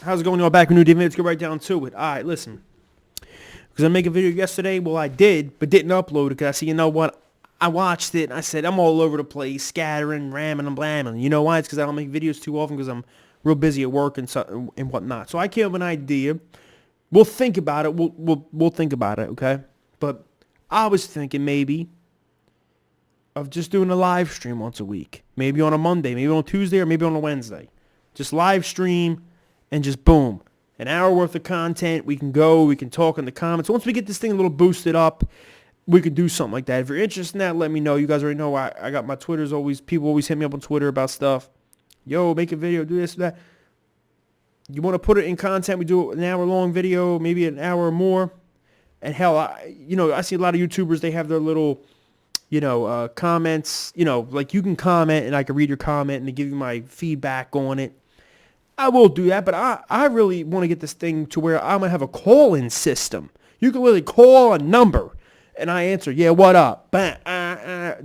How's it going? Y'all back with new David? Let's get right down to it. All right, listen. Because I made a video yesterday. Well, I did, but didn't upload it because I said, you know what? I watched it and I said, I'm all over the place, scattering, ramming, and blamming. You know why? It's because I don't make videos too often because I'm real busy at work and whatnot. So I came up with an idea. We'll think about it. We'll think about it, okay? But I was thinking maybe of just doing a live stream once a week. Maybe on a Monday, maybe on a Tuesday, or maybe on a Wednesday. Just live stream and just boom. An hour worth of content. We can go. We can talk in the comments. Once we get this thing a little boosted up, we could do something like that. If you're interested in that, let me know. You guys already know I got my Twitters always. People always hit me up on Twitter about stuff. Yo, make a video, do this, that. You want to put it in content? We do an hour-long video, maybe an hour or more. And hell, I see a lot of YouTubers. They have their little, comments. Like you can comment and I can read your comment and they give you my feedback on it. I will do that, but I really want to get this thing to where I'm going to have a call-in system. You can literally call a number, and I answer, yeah, what up?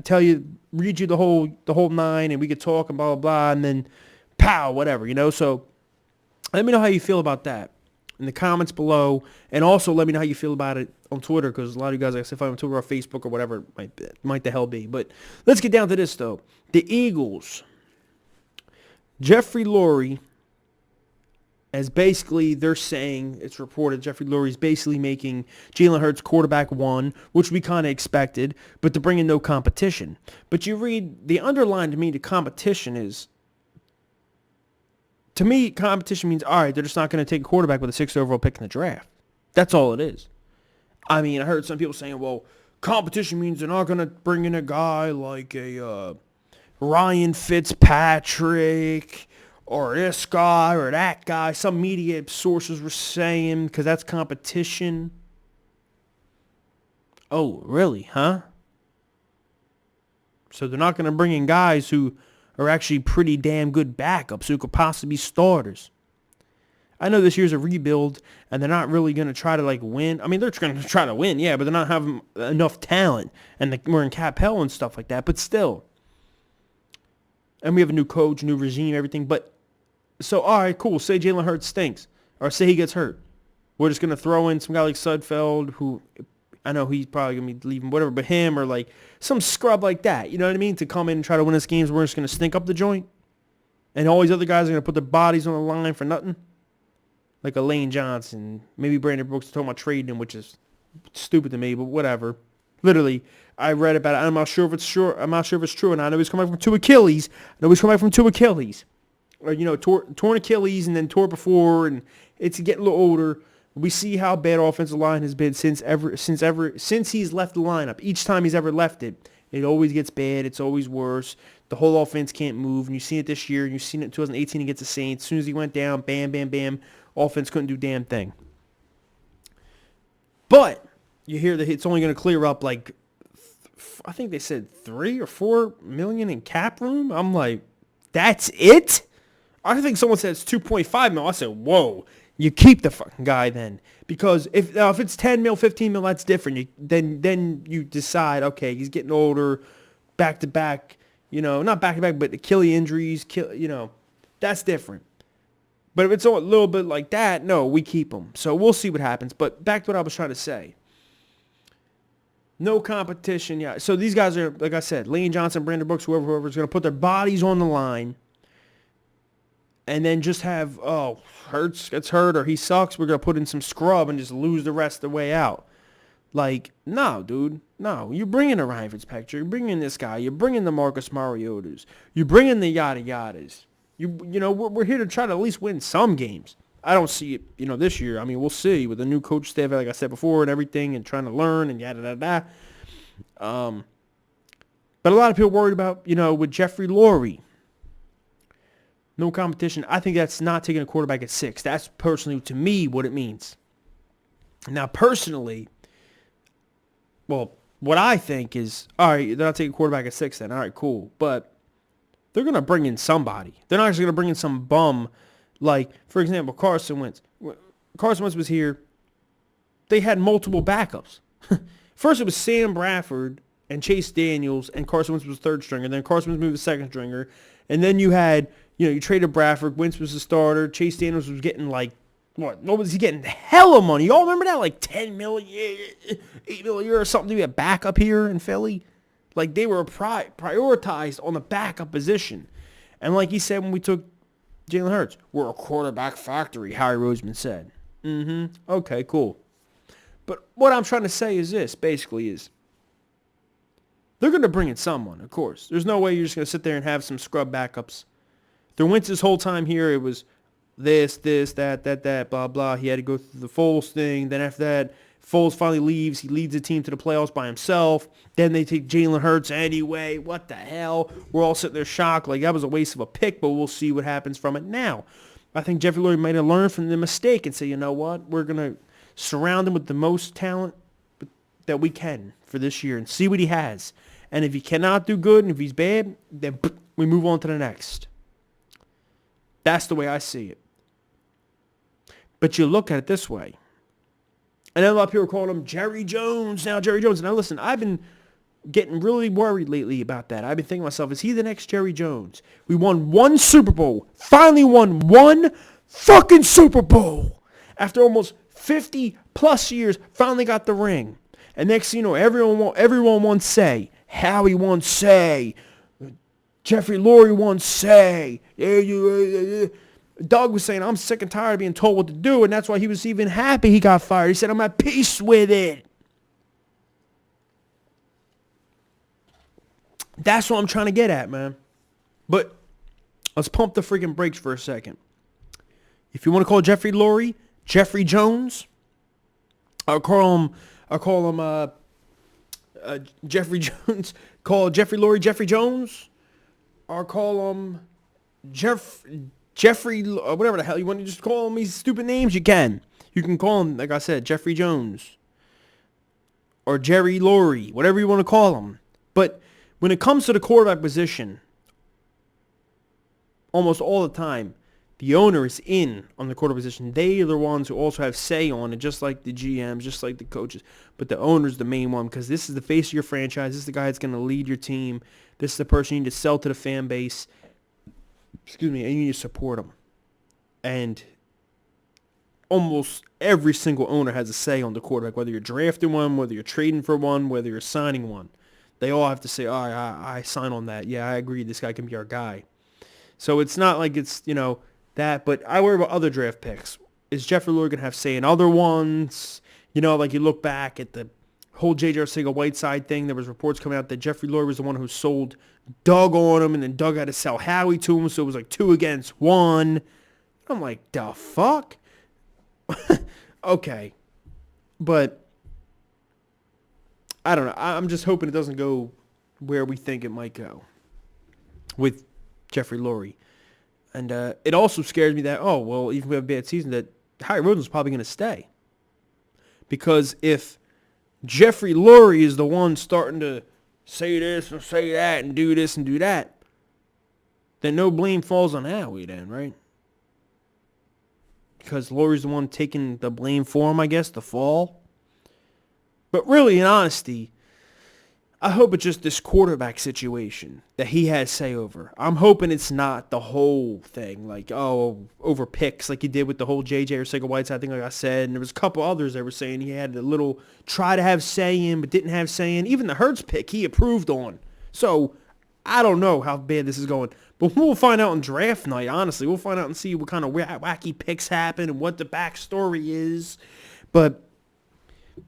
Tell you, read you the whole nine, and we could talk and blah, blah, blah, and then pow, whatever, So let me know how you feel about that in the comments below, and also let me know how you feel about it on Twitter, because a lot of you guys, like I said, if I'm on Twitter or Facebook or whatever it might the hell be. But let's get down to this, though. The Eagles, Jeffery Lurie, as basically they're saying, it's reported Jeffery Lurie is basically making Jalen Hurts QB1, which we kind of expected, but to bring in no competition. But you read, the underline to me, the competition is, to me, competition means, all right, they're just not going to take a quarterback with a 6th overall pick in the draft. That's all it is. I mean, I heard some people saying, well, competition means they're not going to bring in a guy like a Ryan Fitzpatrick, or this guy, or that guy. Some media sources were saying, because that's competition. Oh, really, huh? So they're not going to bring in guys who are actually pretty damn good backups who could possibly be starters. I know this year's a rebuild, and they're not really going to try to, win. I mean, they're going to try to win, yeah, but they're not having enough talent, and we're in cap hell and stuff like that, but still. And we have a new coach, new regime, everything, but so, all right, cool. Say Jalen Hurts stinks. Or say he gets hurt. We're just going to throw in some guy like Sudfeld, who I know he's probably going to be leaving, whatever, but him or some scrub like that, you know what I mean, to come in and try to win us games. We're just going to stink up the joint. And all these other guys are going to put their bodies on the line for nothing. Like a Lane Johnson. Maybe Brandon Brooks talking about trading him, which is stupid to me, but whatever. Literally, I read about it. I'm not sure if it's true. And I know he's coming from two Achilles. Or, torn Achilles and then tore before, and it's getting a little older. We see how bad offensive line has been since he's left the lineup. Each time he's ever left it, it always gets bad. It's always worse. The whole offense can't move, and you've seen it this year, and you've seen it in 2018 against the Saints. As soon as he went down, bam, bam, bam, offense couldn't do damn thing. But you hear that it's only going to clear up I think they said 3 or 4 million in cap room. I'm like, that's it? I think someone said it's 2.5 mil. I said, whoa, you keep the fucking guy then. Because if it's 10 mil, 15 mil, that's different. Then you decide, okay, he's getting older, back-to-back, not back-to-back, but Achilles injuries, that's different. But if it's a little bit like that, no, we keep him. So we'll see what happens. But back to what I was trying to say. No competition, yeah. So these guys are, like I said, Lane Johnson, Brandon Brooks, whoever's going to put their bodies on the line. And then just have, Hurts gets hurt or he sucks. We're going to put in some scrub and just lose the rest of the way out. No, dude. No. You're bringing a Ryan Fitzpatrick. You're bringing this guy. You're bringing the Marcus Mariotas. You're bringing the yada yadas. We're here to try to at least win some games. I don't see it, this year. I mean, we'll see with the new coach staff, like I said before, and everything, and trying to learn and yada yada yada. But a lot of people worried about, with Jeffery Lurie. No competition. I think that's not taking a quarterback at 6. That's personally, to me, what it means. Now, personally, well, what I think is, all right, they're not taking a quarterback at 6 then. All right, cool. But they're going to bring in somebody. They're not actually going to bring in some bum. Like, for example, Carson Wentz. Carson Wentz was here. They had multiple backups. First, it was Sam Bradford and Chase Daniels, and Carson Wentz was third stringer. Then Carson Wentz moved to second stringer. And then you had, You traded Bradford. Wentz was the starter. Chase Daniels was getting like, what was he getting? Hella money. Y'all remember that? Like 10 million, 8 million a year or something to be a backup here in Philly? Like they were prioritized on the backup position. And like he said when we took Jalen Hurts, we're a quarterback factory, Harry Roseman said. Okay, cool. But what I'm trying to say is this, basically, is they're going to bring in someone, of course. There's no way you're just going to sit there and have some scrub backups. Through Wentz this whole time here, it was this, that, blah, blah. He had to go through the Foles thing. Then after that, Foles finally leaves. He leads the team to the playoffs by himself. Then they take Jalen Hurts anyway. What the hell? We're all sitting there shocked. Like, that was a waste of a pick, but we'll see what happens from it now. I think Jeffery Lurie might have learned from the mistake and say, you know what? We're going to surround him with the most talent that we can for this year and see what he has. And if he cannot do good and if he's bad, then we move on to the next. That's the way I see it. But you look at it this way. And a lot of people are calling him Jerry Jones. Now, Jerry Jones. Now, listen, I've been getting really worried lately about that. I've been thinking to myself, is he the next Jerry Jones? We won one Super Bowl. Finally won one fucking Super Bowl. After almost 50 plus years, finally got the ring. And next thing you know, everyone wants say, Howie wants say, Jeffrey Lurie wants say. Doug was saying, I'm sick and tired of being told what to do, and that's why he was even happy he got fired. He said, I'm at peace with it. That's what I'm trying to get at, man. But let's pump the freaking brakes for a second. If you want to call Jeffrey Lurie Jeffrey Jones, I'll call him Jeffrey Jones. Call Jeffrey Lurie Jeffrey Jones. Or call him Jeffrey, whatever the hell you want to just call him these stupid names, you can. You can call him, like I said, Jeffrey Jones. Or Jerry Lurie, whatever you want to call him. But when it comes to the quarterback position, almost all the time, the owner is in on the quarterback position. They are the ones who also have say on it, just like the GMs, just like the coaches. But the owner's the main one because this is the face of your franchise. This is the guy that's going to lead your team. This is the person you need to sell to the fan base. And you need to support them. And almost every single owner has a say on the quarterback, whether you're drafting one, whether you're trading for one, whether you're signing one. They all have to say, I sign on that. Yeah, I agree. This guy can be our guy. So it's not like it's, that. But I worry about other draft picks. Is Jeffrey Lurie going to have say in other ones? Like you look back at the whole J.J. Arcega-Whiteside thing. There was reports coming out that Jeffrey Lurie was the one who sold Doug on him, and then Doug had to sell Howie to him, so it was like 2 against 1. I'm like, the fuck? Okay. But I don't know. I'm just hoping it doesn't go where we think it might go with Jeffrey Lurie. And it also scares me that, even if we have a bad season, that Harry Roseman's probably going to stay. Because if Jeffrey Lurie is the one starting to say this and say that and do this and do that, then no blame falls on Howie then, right? Because Lurie's the one taking the blame for him, I guess, the fall. But really, in honesty, I hope it's just this quarterback situation that he has say over. I'm hoping it's not the whole thing, like, over picks like he did with the whole J.J. Arcega-Whiteside thing, like I said. And there was a couple others that were saying he had a little try to have say in, but didn't have say in. Even the Hurts pick, he approved on. So I don't know how bad this is going. But we'll find out on draft night, honestly. We'll find out and see what kind of wacky picks happen and what the backstory is. But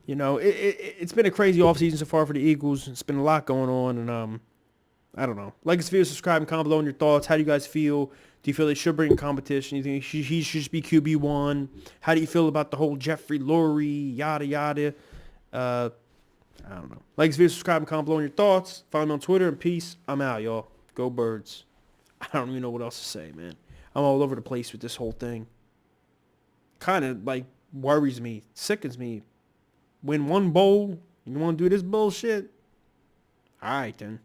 it's been a crazy offseason so far for the Eagles. It's been a lot going on, and I don't know. Like this video, subscribe, and comment below on your thoughts. How do you guys feel? Do you feel they should bring in competition? You think he should just be QB1? How do you feel about the whole Jeffrey Lurie, yada, yada? I don't know. Like this video, subscribe, and comment below on your thoughts. Follow me on Twitter, and peace. I'm out, y'all. Go Birds. I don't even know what else to say, man. I'm all over the place with this whole thing. Kind of, worries me, sickens me. Win one bowl, you want to do this bullshit? All right, then.